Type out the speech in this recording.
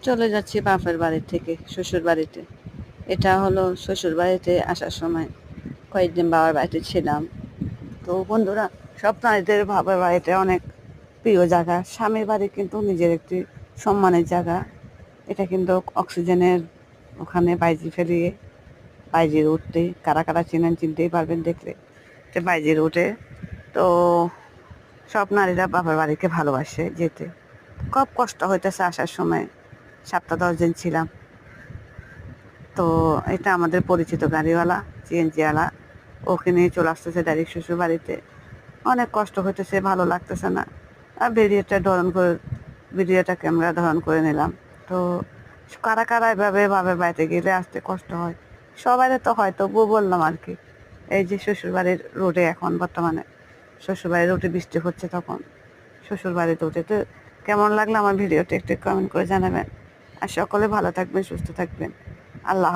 চলে যাচ্ছি বাপের বাড়ি থেকে শ্বশুর বাড়িতে। এটা হলো শ্বশুর বাড়িতে আসার সময় কয়েকদিন বাবার বাড়িতে ছিলাম। তো বন্ধুরা, সব নারীদের বাবার বাড়িতে অনেক প্রিয় জায়গা। স্বামীর বাড়ি কিন্তু নিজের একটি সম্মানের জায়গা। এটা কিন্তু অক্সিজেনের ওখানে বাইজি ফেলিয়ে বাইজি রোডটি কারা কারা চেনেন, চিনতেই পারবেন দেখলে। এটা বাইজি রোডে। তো সব নারীরা বাবার বাড়িকে ভালোবাসে যেতে। খুব কষ্ট হইতেছে আসার সময়, 7-10 দিন ছিলাম। তো এটা আমাদের পরিচিত গাড়িওয়ালা, সিএনজিওয়ালা, ওকে নিয়ে চলে আসতেছে ডাইরেক্ট শ্বশুর বাড়িতে। অনেক কষ্ট হইতেছে, ভালো লাগতেছে না। আর ভিডিওটা ক্যামেরা ধারণ করে নিলাম। তো কারা কারা এভাবে বাবার বাড়িতে গেলে আসতে কষ্ট হয়, সবাই তো হয়, তবুও বললাম আর কি। এই যে শ্বশুরবাড়ির রোডে এখন বর্তমানে শ্বশুরবাড়ির রোডে বৃষ্টি হচ্ছে, তখন শ্বশুরবাড়ির রোডে। তো কেমন লাগলো আমার ভিডিওটা একটু কমেন্ট করে জানাবেন। আর সকলে ভালো থাকবেন, সুস্থ থাকবেন। আল্লাহ।